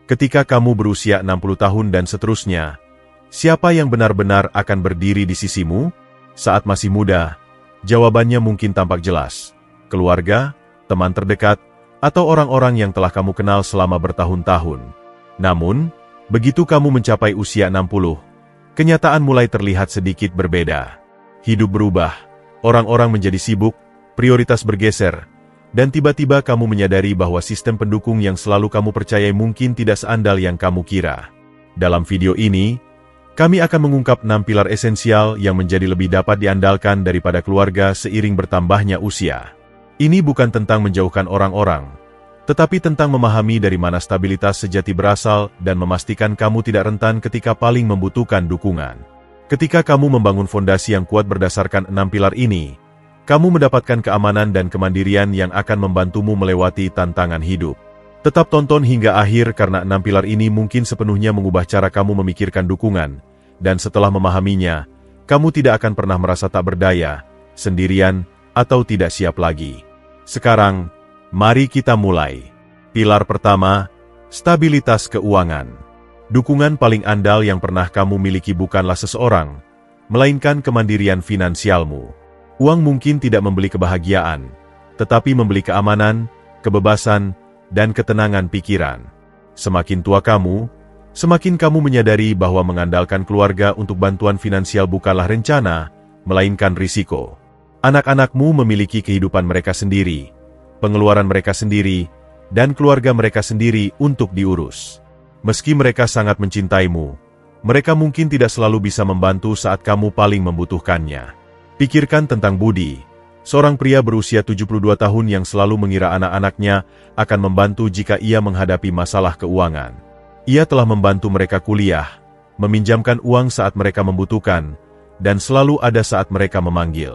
Ketika kamu berusia 60 tahun dan seterusnya, siapa yang benar-benar akan berdiri di sisimu? Saat masih muda, jawabannya mungkin tampak jelas. Keluarga, teman terdekat, atau orang-orang yang telah kamu kenal selama bertahun-tahun. Namun, begitu kamu mencapai usia 60, kenyataan mulai terlihat sedikit berbeda. Hidup berubah, orang-orang menjadi sibuk, prioritas bergeser, dan tiba-tiba kamu menyadari bahwa sistem pendukung yang selalu kamu percayai mungkin tidak seandal yang kamu kira. Dalam video ini, kami akan mengungkap 6 pilar esensial yang menjadi lebih dapat diandalkan daripada keluarga seiring bertambahnya usia. Ini bukan tentang menjauhkan orang-orang, tetapi tentang memahami dari mana stabilitas sejati berasal dan memastikan kamu tidak rentan ketika paling membutuhkan dukungan. Ketika kamu membangun fondasi yang kuat berdasarkan 6 pilar ini, kamu mendapatkan keamanan dan kemandirian yang akan membantumu melewati tantangan hidup. Tetap tonton hingga akhir karena 6 pilar ini mungkin sepenuhnya mengubah cara kamu memikirkan dukungan, dan setelah memahaminya, kamu tidak akan pernah merasa tak berdaya, sendirian, atau tidak siap lagi. Sekarang, mari kita mulai. Pilar pertama, stabilitas keuangan. Dukungan paling andal yang pernah kamu miliki bukanlah seseorang, melainkan kemandirian finansialmu. Uang mungkin tidak membeli kebahagiaan, tetapi membeli keamanan, kebebasan, dan ketenangan pikiran. Semakin tua kamu, semakin kamu menyadari bahwa mengandalkan keluarga untuk bantuan finansial bukanlah rencana, melainkan risiko. Anak-anakmu memiliki kehidupan mereka sendiri, pengeluaran mereka sendiri, dan keluarga mereka sendiri untuk diurus. Meski mereka sangat mencintaimu, mereka mungkin tidak selalu bisa membantu saat kamu paling membutuhkannya. Pikirkan tentang Budi, seorang pria berusia 72 tahun yang selalu mengira anak-anaknya akan membantu jika ia menghadapi masalah keuangan. Ia telah membantu mereka kuliah, meminjamkan uang saat mereka membutuhkan, dan selalu ada saat mereka memanggil.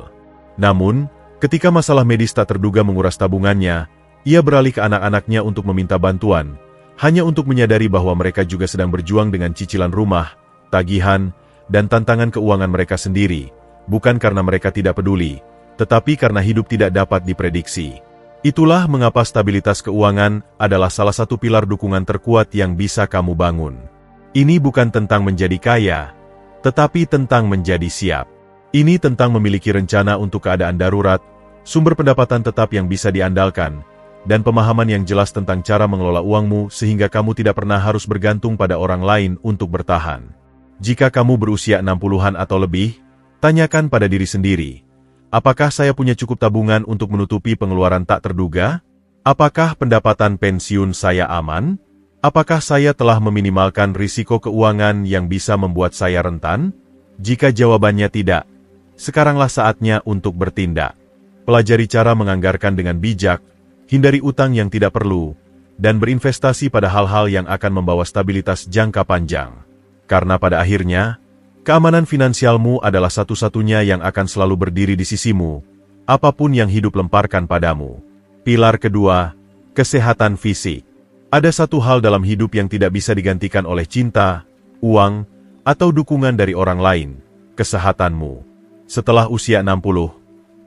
Namun, ketika masalah medis tak terduga menguras tabungannya, ia beralih ke anak-anaknya untuk meminta bantuan, hanya untuk menyadari bahwa mereka juga sedang berjuang dengan cicilan rumah, tagihan, dan tantangan keuangan mereka sendiri. Bukan karena mereka tidak peduli, tetapi karena hidup tidak dapat diprediksi. Itulah mengapa stabilitas keuangan adalah salah satu pilar dukungan terkuat yang bisa kamu bangun. Ini bukan tentang menjadi kaya, tetapi tentang menjadi siap. Ini tentang memiliki rencana untuk keadaan darurat, sumber pendapatan tetap yang bisa diandalkan, dan pemahaman yang jelas tentang cara mengelola uangmu sehingga kamu tidak pernah harus bergantung pada orang lain untuk bertahan. Jika kamu berusia 60-an atau lebih, tanyakan pada diri sendiri, apakah saya punya cukup tabungan untuk menutupi pengeluaran tak terduga? Apakah pendapatan pensiun saya aman? Apakah saya telah meminimalkan risiko keuangan yang bisa membuat saya rentan? Jika jawabannya tidak, sekaranglah saatnya untuk bertindak. Pelajari cara menganggarkan dengan bijak, hindari utang yang tidak perlu, dan berinvestasi pada hal-hal yang akan membawa stabilitas jangka panjang. Karena pada akhirnya, keamanan finansialmu adalah satu-satunya yang akan selalu berdiri di sisimu, apapun yang hidup lemparkan padamu. Pilar kedua, kesehatan fisik. Ada satu hal dalam hidup yang tidak bisa digantikan oleh cinta, uang, atau dukungan dari orang lain, kesehatanmu. Setelah usia 60,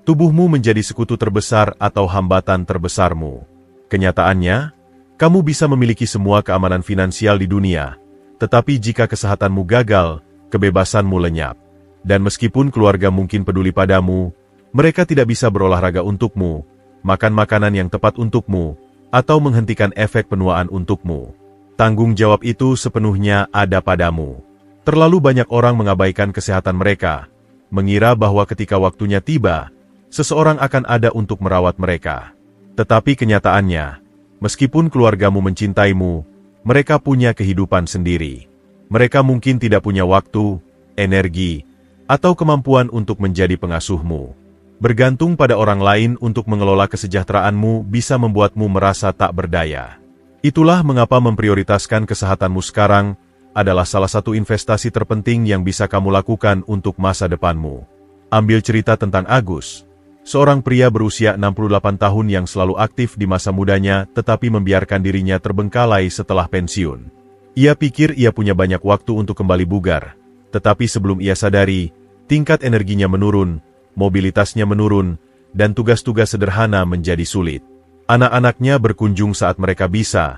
tubuhmu menjadi sekutu terbesar atau hambatan terbesarmu. Kenyataannya, kamu bisa memiliki semua keamanan finansial di dunia, tetapi jika kesehatanmu gagal, kebebasanmu lenyap. Dan meskipun keluarga mungkin peduli padamu, mereka tidak bisa berolahraga untukmu, makan makanan yang tepat untukmu, atau menghentikan efek penuaan untukmu. Tanggung jawab itu sepenuhnya ada padamu. Terlalu banyak orang mengabaikan kesehatan mereka, mengira bahwa ketika waktunya tiba, seseorang akan ada untuk merawat mereka. Tetapi kenyataannya, meskipun keluargamu mencintaimu, mereka punya kehidupan sendiri. Mereka mungkin tidak punya waktu, energi, atau kemampuan untuk menjadi pengasuhmu. Bergantung pada orang lain untuk mengelola kesejahteraanmu bisa membuatmu merasa tak berdaya. Itulah mengapa memprioritaskan kesehatanmu sekarang adalah salah satu investasi terpenting yang bisa kamu lakukan untuk masa depanmu. Ambil cerita tentang Agus, seorang pria berusia 68 tahun yang selalu aktif di masa mudanya tetapi membiarkan dirinya terbengkalai setelah pensiun. Ia pikir ia punya banyak waktu untuk kembali bugar, tetapi sebelum ia sadari, tingkat energinya menurun, mobilitasnya menurun, dan tugas-tugas sederhana menjadi sulit. Anak-anaknya berkunjung saat mereka bisa,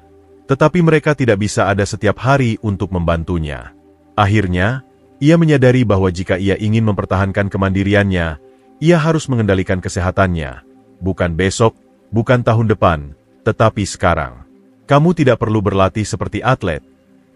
tetapi mereka tidak bisa ada setiap hari untuk membantunya. Akhirnya, ia menyadari bahwa jika ia ingin mempertahankan kemandiriannya, ia harus mengendalikan kesehatannya. Bukan besok, bukan tahun depan, tetapi sekarang. Kamu tidak perlu berlatih seperti atlet,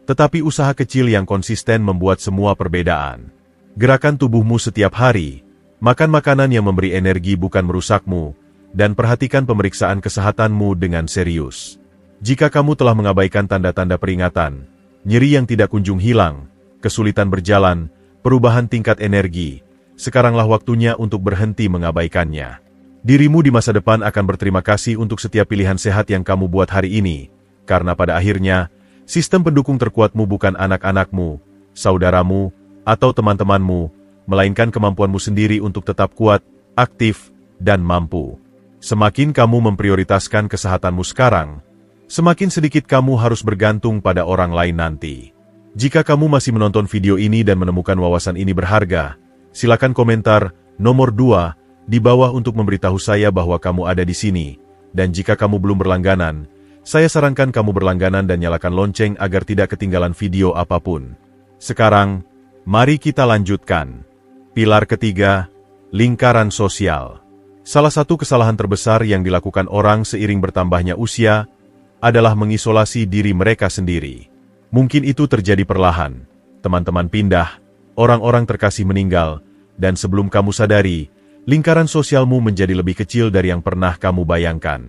tetapi usaha kecil yang konsisten membuat semua perbedaan. Gerakan tubuhmu setiap hari, makan makanan yang memberi energi bukan merusakmu, dan perhatikan pemeriksaan kesehatanmu dengan serius. Jika kamu telah mengabaikan tanda-tanda peringatan, nyeri yang tidak kunjung hilang, kesulitan berjalan, perubahan tingkat energi, sekaranglah waktunya untuk berhenti mengabaikannya. Dirimu di masa depan akan berterima kasih untuk setiap pilihan sehat yang kamu buat hari ini, karena pada akhirnya, sistem pendukung terkuatmu bukan anak-anakmu, saudaramu, atau teman-temanmu, melainkan kemampuanmu sendiri untuk tetap kuat, aktif, dan mampu. Semakin kamu memprioritaskan kesehatanmu sekarang, semakin sedikit kamu harus bergantung pada orang lain nanti. Jika kamu masih menonton video ini dan menemukan wawasan ini berharga, silakan komentar nomor 2 di bawah untuk memberitahu saya bahwa kamu ada di sini, dan jika kamu belum berlangganan, saya sarankan kamu berlangganan dan nyalakan lonceng agar tidak ketinggalan video apapun. Sekarang, mari kita lanjutkan. Pilar ketiga, lingkaran sosial. Salah satu kesalahan terbesar yang dilakukan orang seiring bertambahnya usia adalah mengisolasi diri mereka sendiri. Mungkin itu terjadi perlahan. Teman-teman pindah, orang-orang terkasih meninggal, dan sebelum kamu sadari, lingkaran sosialmu menjadi lebih kecil dari yang pernah kamu bayangkan.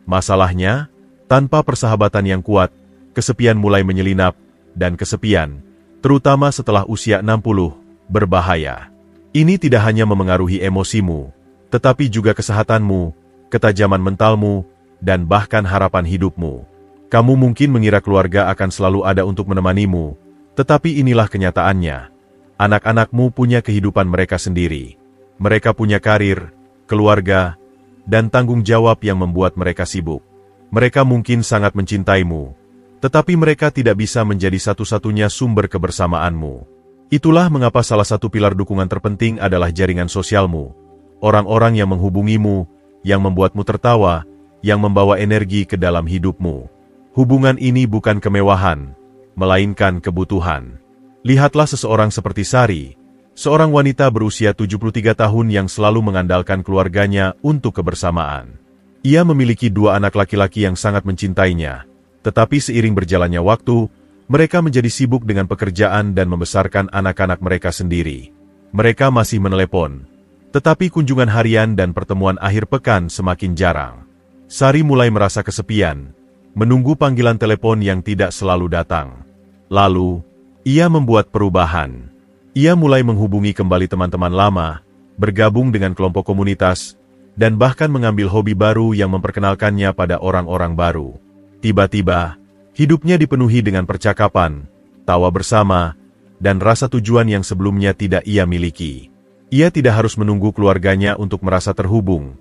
Masalahnya, tanpa persahabatan yang kuat, kesepian mulai menyelinap, dan kesepian, terutama setelah usia 60, berbahaya. Ini tidak hanya memengaruhi emosimu, tetapi juga kesehatanmu, ketajaman mentalmu, dan bahkan harapan hidupmu. Kamu mungkin mengira keluarga akan selalu ada untuk menemanimu, tetapi inilah kenyataannya. Anak-anakmu punya kehidupan mereka sendiri. Mereka punya karir, keluarga, dan tanggung jawab yang membuat mereka sibuk. Mereka mungkin sangat mencintaimu, tetapi mereka tidak bisa menjadi satu-satunya sumber kebersamaanmu. Itulah mengapa salah satu pilar dukungan terpenting adalah jaringan sosialmu. Orang-orang yang menghubungimu, yang membuatmu tertawa, yang membawa energi ke dalam hidupmu. Hubungan ini bukan kemewahan, melainkan kebutuhan. Lihatlah seseorang seperti Sari, seorang wanita berusia 73 tahun yang selalu mengandalkan keluarganya untuk kebersamaan. Ia memiliki 2 anak laki-laki yang sangat mencintainya, tetapi seiring berjalannya waktu, mereka menjadi sibuk dengan pekerjaan dan membesarkan anak-anak mereka sendiri. Mereka masih menelepon, tetapi kunjungan harian dan pertemuan akhir pekan semakin jarang. Sari mulai merasa kesepian, menunggu panggilan telepon yang tidak selalu datang. Lalu, ia membuat perubahan. Ia mulai menghubungi kembali teman-teman lama, bergabung dengan kelompok komunitas, dan bahkan mengambil hobi baru yang memperkenalkannya pada orang-orang baru. Tiba-tiba, hidupnya dipenuhi dengan percakapan, tawa bersama, dan rasa tujuan yang sebelumnya tidak ia miliki. Ia tidak harus menunggu keluarganya untuk merasa terhubung.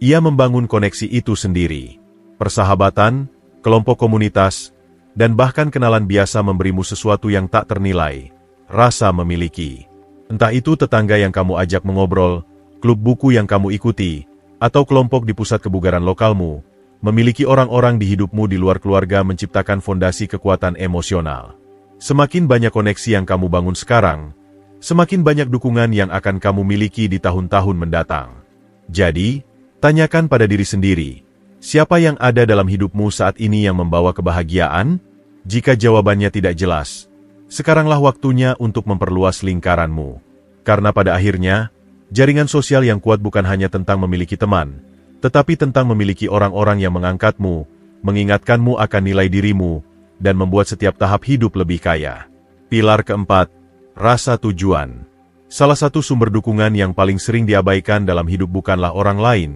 Ia membangun koneksi itu sendiri. Persahabatan, kelompok komunitas, dan bahkan kenalan biasa memberimu sesuatu yang tak ternilai, rasa memiliki. Entah itu tetangga yang kamu ajak mengobrol, klub buku yang kamu ikuti, atau kelompok di pusat kebugaran lokalmu, memiliki orang-orang di hidupmu di luar keluarga menciptakan fondasi kekuatan emosional. Semakin banyak koneksi yang kamu bangun sekarang, semakin banyak dukungan yang akan kamu miliki di tahun-tahun mendatang. Jadi, tanyakan pada diri sendiri, siapa yang ada dalam hidupmu saat ini yang membawa kebahagiaan? Jika jawabannya tidak jelas, sekaranglah waktunya untuk memperluas lingkaranmu. Karena pada akhirnya, jaringan sosial yang kuat bukan hanya tentang memiliki teman, tetapi tentang memiliki orang-orang yang mengangkatmu, mengingatkanmu akan nilai dirimu, dan membuat setiap tahap hidup lebih kaya. Pilar keempat, rasa tujuan. Salah satu sumber dukungan yang paling sering diabaikan dalam hidup bukanlah orang lain,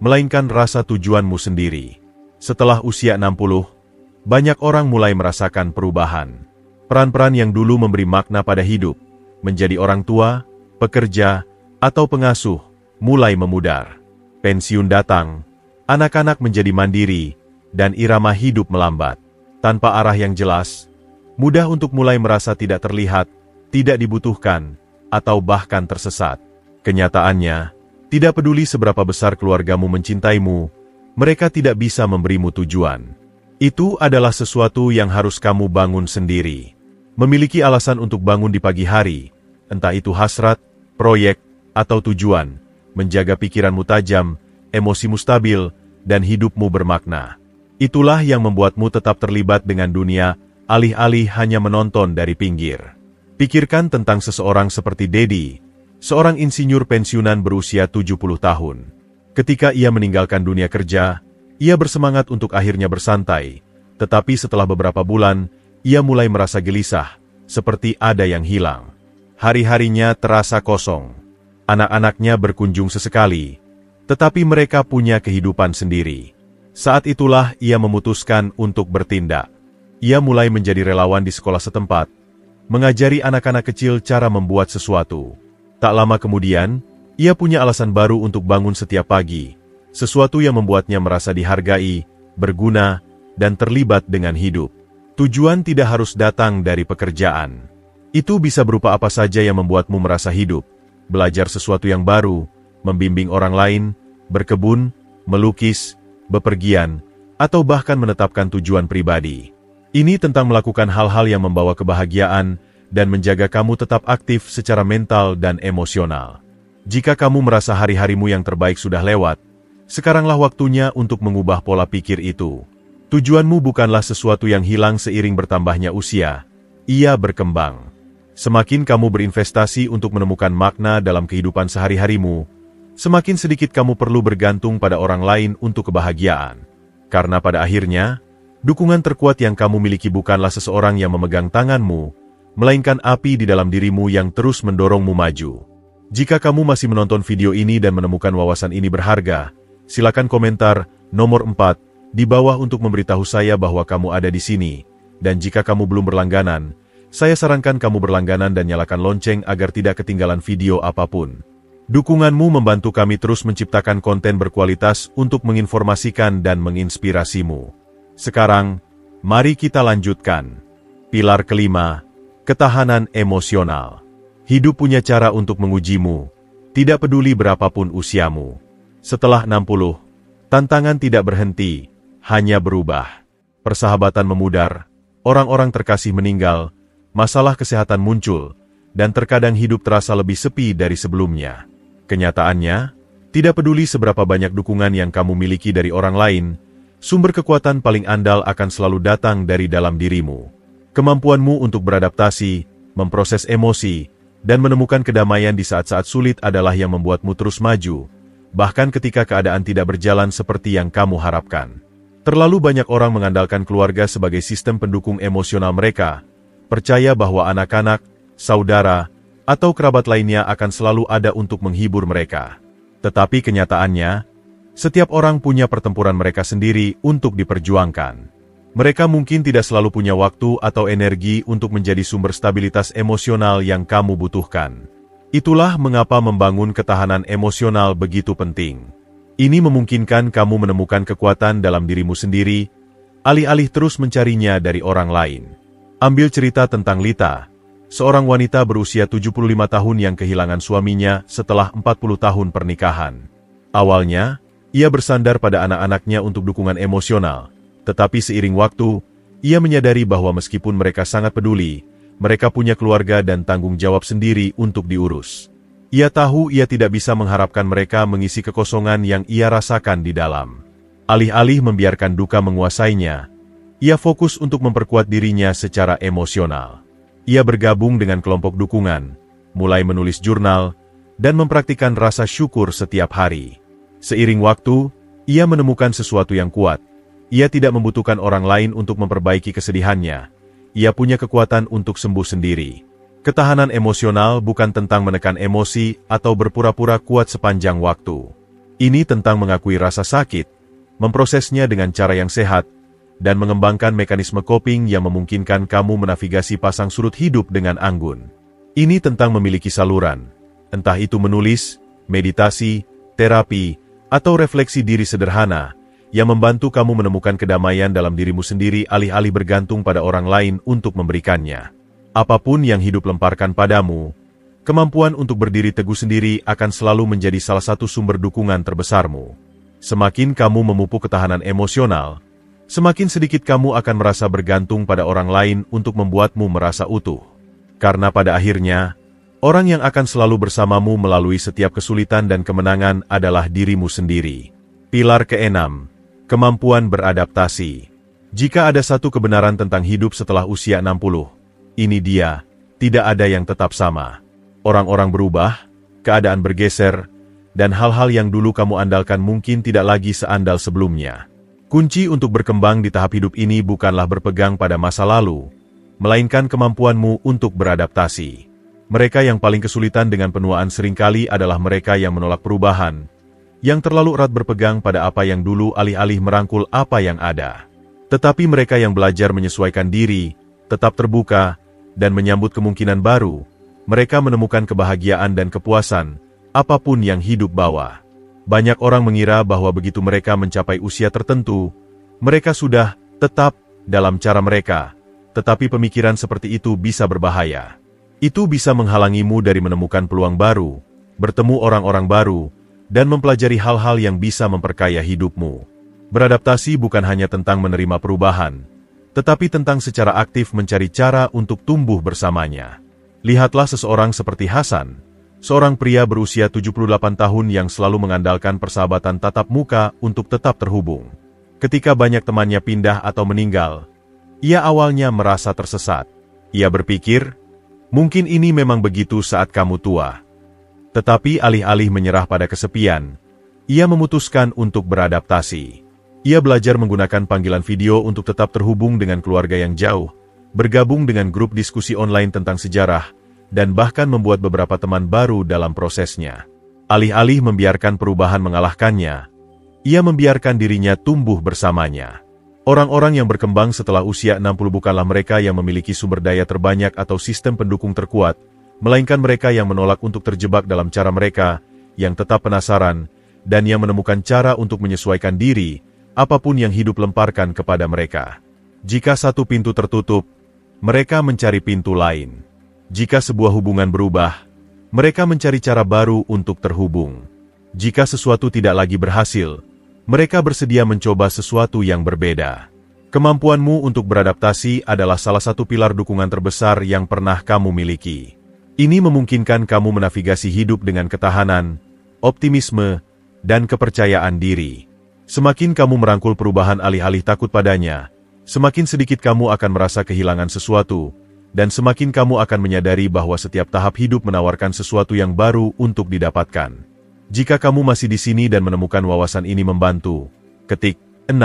melainkan rasa tujuanmu sendiri. Setelah usia 60, banyak orang mulai merasakan perubahan. Peran-peran yang dulu memberi makna pada hidup, menjadi orang tua, pekerja, atau pengasuh, mulai memudar. Pensiun datang, anak-anak menjadi mandiri, dan irama hidup melambat. Tanpa arah yang jelas, mudah untuk mulai merasa tidak terlihat, tidak dibutuhkan, atau bahkan tersesat. Kenyataannya, tidak peduli seberapa besar keluargamu mencintaimu, mereka tidak bisa memberimu tujuan. Itu adalah sesuatu yang harus kamu bangun sendiri. Memiliki alasan untuk bangun di pagi hari, entah itu hasrat, proyek, atau tujuan, menjaga pikiranmu tajam, emosimu stabil, dan hidupmu bermakna. Itulah yang membuatmu tetap terlibat dengan dunia, alih-alih hanya menonton dari pinggir. Pikirkan tentang seseorang seperti Dedi, seorang insinyur pensiunan berusia 70 tahun. Ketika ia meninggalkan dunia kerja, ia bersemangat untuk akhirnya bersantai, tetapi setelah beberapa bulan, ia mulai merasa gelisah, seperti ada yang hilang. Hari-harinya terasa kosong. Anak-anaknya berkunjung sesekali, tetapi mereka punya kehidupan sendiri. Saat itulah ia memutuskan untuk bertindak. Ia mulai menjadi relawan di sekolah setempat, mengajari anak-anak kecil cara membuat sesuatu. Tak lama kemudian, ia punya alasan baru untuk bangun setiap pagi, sesuatu yang membuatnya merasa dihargai, berguna, dan terlibat dengan hidup. Tujuan tidak harus datang dari pekerjaan. Itu bisa berupa apa saja yang membuatmu merasa hidup, belajar sesuatu yang baru, membimbing orang lain, berkebun, melukis, bepergian, atau bahkan menetapkan tujuan pribadi. Ini tentang melakukan hal-hal yang membawa kebahagiaan dan menjaga kamu tetap aktif secara mental dan emosional. Jika kamu merasa hari-harimu yang terbaik sudah lewat, sekaranglah waktunya untuk mengubah pola pikir itu. Tujuanmu bukanlah sesuatu yang hilang seiring bertambahnya usia, ia berkembang. Semakin kamu berinvestasi untuk menemukan makna dalam kehidupan sehari-harimu, semakin sedikit kamu perlu bergantung pada orang lain untuk kebahagiaan. Karena pada akhirnya, dukungan terkuat yang kamu miliki bukanlah seseorang yang memegang tanganmu, melainkan api di dalam dirimu yang terus mendorongmu maju. Jika kamu masih menonton video ini dan menemukan wawasan ini berharga, silakan komentar nomor 4 di bawah untuk memberitahu saya bahwa kamu ada di sini. Dan jika kamu belum berlangganan, saya sarankan kamu berlangganan dan nyalakan lonceng agar tidak ketinggalan video apapun. Dukunganmu membantu kami terus menciptakan konten berkualitas untuk menginformasikan dan menginspirasimu. Sekarang, mari kita lanjutkan. Pilar kelima, ketahanan emosional. Hidup punya cara untuk mengujimu, tidak peduli berapapun usiamu. Setelah 60, tantangan tidak berhenti, hanya berubah. Persahabatan memudar, orang-orang terkasih meninggal, masalah kesehatan muncul, dan terkadang hidup terasa lebih sepi dari sebelumnya. Kenyataannya, tidak peduli seberapa banyak dukungan yang kamu miliki dari orang lain, sumber kekuatan paling andal akan selalu datang dari dalam dirimu. Kemampuanmu untuk beradaptasi, memproses emosi, dan menemukan kedamaian di saat-saat sulit adalah yang membuatmu terus maju, bahkan ketika keadaan tidak berjalan seperti yang kamu harapkan. Terlalu banyak orang mengandalkan keluarga sebagai sistem pendukung emosional mereka, percaya bahwa anak-anak, saudara, atau kerabat lainnya akan selalu ada untuk menghibur mereka. Tetapi kenyataannya, setiap orang punya pertempuran mereka sendiri untuk diperjuangkan. Mereka mungkin tidak selalu punya waktu atau energi untuk menjadi sumber stabilitas emosional yang kamu butuhkan. Itulah mengapa membangun ketahanan emosional begitu penting. Ini memungkinkan kamu menemukan kekuatan dalam dirimu sendiri, alih-alih terus mencarinya dari orang lain. Ambil cerita tentang Lita, seorang wanita berusia 75 tahun yang kehilangan suaminya setelah 40 tahun pernikahan. Awalnya, ia bersandar pada anak-anaknya untuk dukungan emosional, tetapi seiring waktu, ia menyadari bahwa meskipun mereka sangat peduli, mereka punya keluarga dan tanggung jawab sendiri untuk diurus. Ia tahu ia tidak bisa mengharapkan mereka mengisi kekosongan yang ia rasakan di dalam. Alih-alih membiarkan duka menguasainya, ia fokus untuk memperkuat dirinya secara emosional. Ia bergabung dengan kelompok dukungan, mulai menulis jurnal, dan mempraktikkan rasa syukur setiap hari. Seiring waktu, ia menemukan sesuatu yang kuat. Ia tidak membutuhkan orang lain untuk memperbaiki kesedihannya. Ia punya kekuatan untuk sembuh sendiri. Ketahanan emosional bukan tentang menekan emosi atau berpura-pura kuat sepanjang waktu. Ini tentang mengakui rasa sakit, memprosesnya dengan cara yang sehat, dan mengembangkan mekanisme coping yang memungkinkan kamu menavigasi pasang surut hidup dengan anggun. Ini tentang memiliki saluran, entah itu menulis, meditasi, terapi, atau refleksi diri sederhana, yang membantu kamu menemukan kedamaian dalam dirimu sendiri alih-alih bergantung pada orang lain untuk memberikannya. Apapun yang hidup lemparkan padamu, kemampuan untuk berdiri teguh sendiri akan selalu menjadi salah satu sumber dukungan terbesarmu. Semakin kamu memupuk ketahanan emosional, Semakin sedikit kamu akan merasa bergantung pada orang lain untuk membuatmu merasa utuh. Karena pada akhirnya, orang yang akan selalu bersamamu melalui setiap kesulitan dan kemenangan adalah dirimu sendiri. Pilar ke-6. Kemampuan beradaptasi. Jika ada satu kebenaran tentang hidup setelah usia 60, ini dia, tidak ada yang tetap sama. Orang-orang berubah, keadaan bergeser, dan hal-hal yang dulu kamu andalkan mungkin tidak lagi seandal sebelumnya. Kunci untuk berkembang di tahap hidup ini bukanlah berpegang pada masa lalu, melainkan kemampuanmu untuk beradaptasi. Mereka yang paling kesulitan dengan penuaan seringkali adalah mereka yang menolak perubahan, yang terlalu erat berpegang pada apa yang dulu alih-alih merangkul apa yang ada. Tetapi mereka yang belajar menyesuaikan diri, tetap terbuka, dan menyambut kemungkinan baru, mereka menemukan kebahagiaan dan kepuasan, apapun yang hidup bawa. Banyak orang mengira bahwa begitu mereka mencapai usia tertentu, mereka sudah tetap dalam cara mereka, tetapi pemikiran seperti itu bisa berbahaya. Itu bisa menghalangimu dari menemukan peluang baru, bertemu orang-orang baru, dan mempelajari hal-hal yang bisa memperkaya hidupmu. Beradaptasi bukan hanya tentang menerima perubahan, tetapi tentang secara aktif mencari cara untuk tumbuh bersamanya. Lihatlah seseorang seperti Hasan, seorang pria berusia 78 tahun yang selalu mengandalkan persahabatan tatap muka untuk tetap terhubung. Ketika banyak temannya pindah atau meninggal, ia awalnya merasa tersesat. Ia berpikir, mungkin ini memang begitu saat kamu tua. Tetapi alih-alih menyerah pada kesepian, ia memutuskan untuk beradaptasi. Ia belajar menggunakan panggilan video untuk tetap terhubung dengan keluarga yang jauh, bergabung dengan grup diskusi online tentang sejarah, dan bahkan membuat beberapa teman baru dalam prosesnya. Alih-alih membiarkan perubahan mengalahkannya, ia membiarkan dirinya tumbuh bersamanya. Orang-orang yang berkembang setelah usia 60 bukanlah mereka yang memiliki sumber daya terbanyak atau sistem pendukung terkuat, melainkan mereka yang menolak untuk terjebak dalam cara mereka, yang tetap penasaran, dan yang menemukan cara untuk menyesuaikan diri, apapun yang hidup lemparkan kepada mereka. Jika satu pintu tertutup, mereka mencari pintu lain. Jika sebuah hubungan berubah, mereka mencari cara baru untuk terhubung. Jika sesuatu tidak lagi berhasil, mereka bersedia mencoba sesuatu yang berbeda. Kemampuanmu untuk beradaptasi adalah salah satu pilar dukungan terbesar yang pernah kamu miliki. Ini memungkinkan kamu menavigasi hidup dengan ketahanan, optimisme, dan kepercayaan diri. Semakin kamu merangkul perubahan alih-alih takut padanya, semakin sedikit kamu akan merasa kehilangan sesuatu, dan semakin kamu akan menyadari bahwa setiap tahap hidup menawarkan sesuatu yang baru untuk didapatkan. Jika kamu masih di sini dan menemukan wawasan ini membantu, ketik 6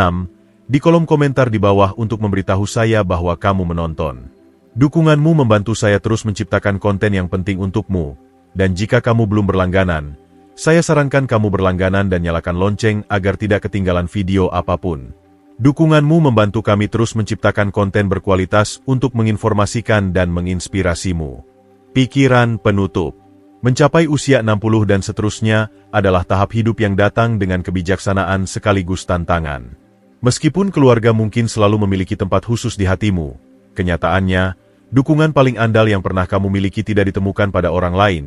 di kolom komentar di bawah untuk memberitahu saya bahwa kamu menonton. Dukunganmu membantu saya terus menciptakan konten yang penting untukmu, dan jika kamu belum berlangganan, saya sarankan kamu berlangganan dan nyalakan lonceng agar tidak ketinggalan video apapun. Dukunganmu membantu kami terus menciptakan konten berkualitas untuk menginformasikan dan menginspirasimu. Pikiran penutup. Mencapai usia 60 dan seterusnya adalah tahap hidup yang datang dengan kebijaksanaan sekaligus tantangan. Meskipun keluarga mungkin selalu memiliki tempat khusus di hatimu, kenyataannya, dukungan paling andal yang pernah kamu miliki tidak ditemukan pada orang lain,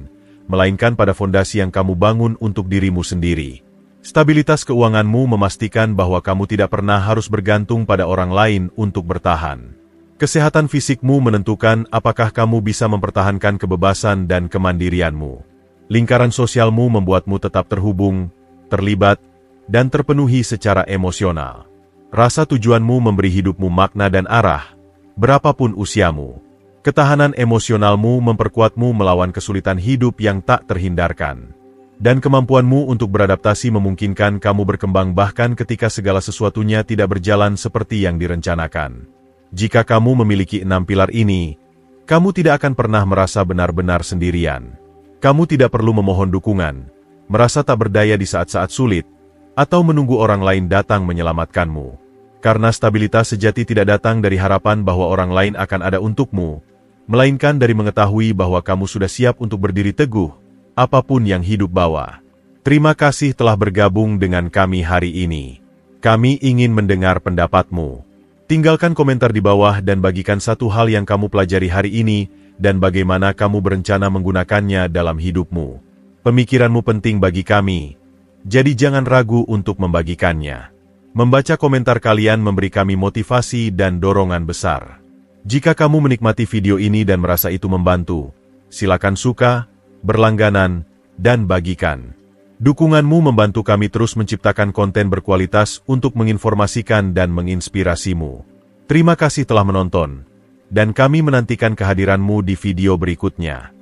melainkan pada fondasi yang kamu bangun untuk dirimu sendiri. Stabilitas keuanganmu memastikan bahwa kamu tidak pernah harus bergantung pada orang lain untuk bertahan. Kesehatan fisikmu menentukan apakah kamu bisa mempertahankan kebebasan dan kemandirianmu. Lingkaran sosialmu membuatmu tetap terhubung, terlibat, dan terpenuhi secara emosional. Rasa tujuanmu memberi hidupmu makna dan arah, berapapun usiamu. Ketahanan emosionalmu memperkuatmu melawan kesulitan hidup yang tak terhindarkan. Dan kemampuanmu untuk beradaptasi memungkinkan kamu berkembang bahkan ketika segala sesuatunya tidak berjalan seperti yang direncanakan. Jika kamu memiliki 6 pilar ini, kamu tidak akan pernah merasa benar-benar sendirian. Kamu tidak perlu memohon dukungan, merasa tak berdaya di saat-saat sulit, atau menunggu orang lain datang menyelamatkanmu. Karena stabilitas sejati tidak datang dari harapan bahwa orang lain akan ada untukmu, melainkan dari mengetahui bahwa kamu sudah siap untuk berdiri teguh, apapun yang hidup bawa. Terima kasih telah bergabung dengan kami hari ini. Kami ingin mendengar pendapatmu. Tinggalkan komentar di bawah dan bagikan satu hal yang kamu pelajari hari ini dan bagaimana kamu berencana menggunakannya dalam hidupmu. Pemikiranmu penting bagi kami, jadi jangan ragu untuk membagikannya. Membaca komentar kalian memberi kami motivasi dan dorongan besar. Jika kamu menikmati video ini dan merasa itu membantu, silakan suka, berlangganan, dan bagikan. Dukunganmu membantu kami terus menciptakan konten berkualitas untuk menginformasikan dan menginspirasimu. Terima kasih telah menonton, dan kami menantikan kehadiranmu di video berikutnya.